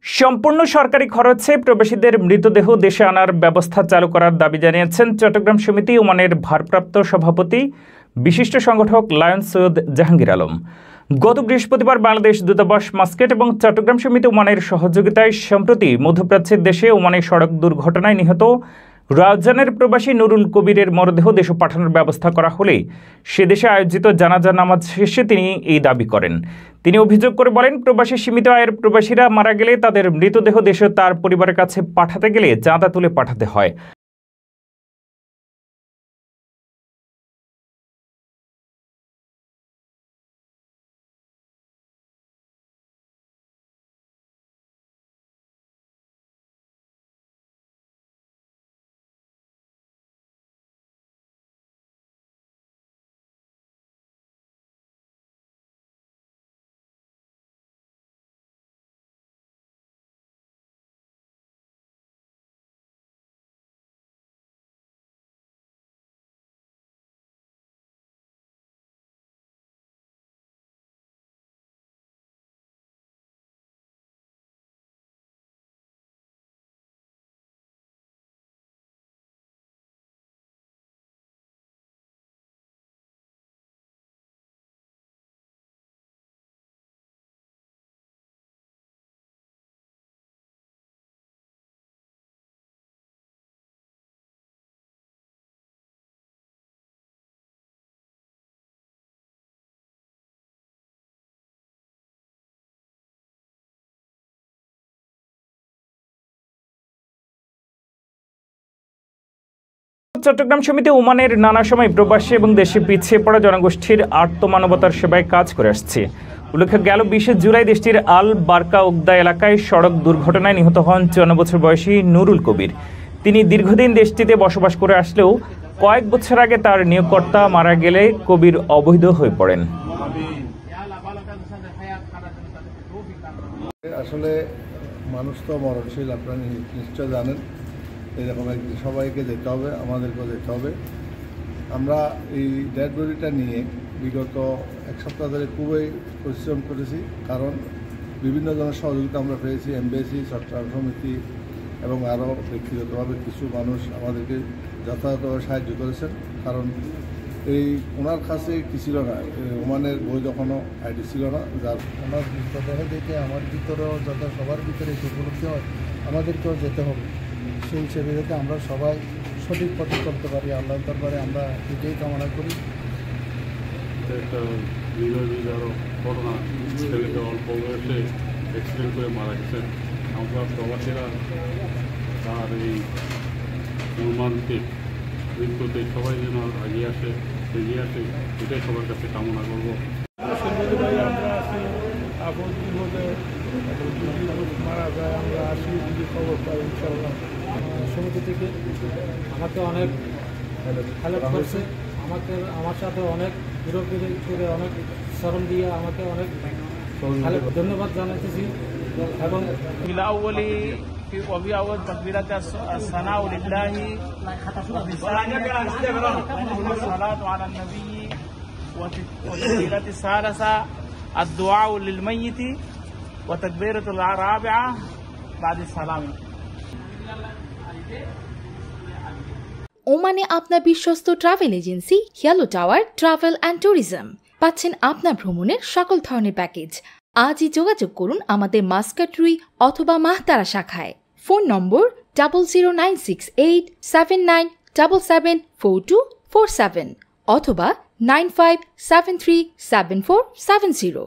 সম্পূর্ণ সরকারি খরচে প্রবাসীদের মৃতদেহ দেশে আনার ব্যবস্থা চালু করার দাবি জানিয়েছেন চট্টগ্রাম সমিতি ওমানের ভারপ্রাপ্ত সভাপতি বিশিষ্ট সংগঠক লায়ন সৈয়দ জাহাঙ্গীর আলম। গত বৃহস্পতিবার বাংলাদেশ দূতাবাস মাস্কেট এবং চট্টগ্রাম সমিতি ওমানের সহযোগিতায় সম্প্রতি মধ্যপ্রাচ্যের দেশে ওমানের সড়ক দুর্ঘটনায় নিহত রাউজানের প্রবাসী নুরুল কবিরের মরদেহ দেশে পাঠানোর ব্যবস্থা করা হলে সে দেশে আয়োজিত জানাজা নামাজ শেষে তিনি এই দাবি করেন। তিনি অভিযোগ করে বলেন, প্রবাসী সীমিত আয়ের প্রবাসীরা মারা গেলে তাদের মৃতদেহ দেশে তার পরিবারের কাছে পাঠাতে গেলে চাঁদা তুলে পাঠাতে হয়। চট্টগ্রাম সমিতি ওমানের নানা সময় প্রবাসী এবং দেশে পিছিয়ে পড়া জনগোষ্ঠীর আর্তমানবতার সেবায় কাজ করে আসছে। উল্লেখ্য, গেল 20 জুলাই দেশটির আল বারকা উগদা এলাকায় সড়ক দুর্ঘটনায় নিহত হন 54 বছর বয়সী নুরুল কবির। তিনি দীর্ঘদিন দেশটিতে বসবাস করে আসলেও কয়েক বছর আগে তার নিয়োগকর্তা মারা গেলে কবির অবৈধ হয়ে পড়েন। আসলে মানুষ তো মরণশীল, আপনারা নিশ্চয় জানেন। এরকম একদিন সবাইকে যেতে হবে, আমাদেরকেও যেতে হবে। আমরা এই ডেড বডিটা নিয়ে বিগত এক সপ্তাহ ধরে খুবই পরিশ্রম করেছি, কারণ বিভিন্ন জনের সহযোগিতা আমরা পেয়েছি। এমবিসি, চট্টগ্রাম সমিতি এবং আরও ব্যক্তিগতভাবে কিছু মানুষ আমাদেরকে যথাযথভাবে সাহায্য করেছেন। কারণ এই ওনার কাছে কি ছিল না, ওমানের বৈধ কোনো আইডি ছিল না, যার ওনার মৃতদেহ দেখে আমার ভিতরেও যত সবার ভিতরে উপলব্ধি হয় আমাদেরকেও যেতে হবে। সেই হিসেবে যাতে আমরা সবাই সঠিক পথে চলতে পারি, আল্লাহর দরবারে আমরা এটাই কামনা করি। একটা হৃদয় ঘটনা, ছেলেকে অল্প বয়সে অ্যাক্সিডেন্ট করে মারা গেছেন। আমরা প্রবাসীরা তার এই মর্মান্তিক মৃত্যুতে সবাই যেন এগিয়ে আসে, এটাই সবার কাছে কামনা করবো। মারা যায় আমরা আসি, যদি খবর পাই ইনশাআল্লাহ। সমিতি থেকে আমাকে অনেক হেল্প করছে, আমার সাথে অনেক বিরোধী করে অনেক শ্রম দিয়ে আমাকে অনেক ধন্যবাদ জানাতেছি। এবং وفي أول تكبيرة الثناء لله والصلاة على النبي وتكبيرة الثالثة الدعاء للميت وتكبيرة الرابعة بعد السلام। ওমানে আপনার বিশ্বস্ত travel agency yellow tower travel and tourism পাচ্ছেন আপনার ভ্রমণের সকল ধরনের প্যাকেজ। আজই যোগাযোগ করুন আমাদের মাস্কাট রুই অথবা মাহতারা শাখায়। ফোন নম্বর 0096879774247 অথবা 95737470।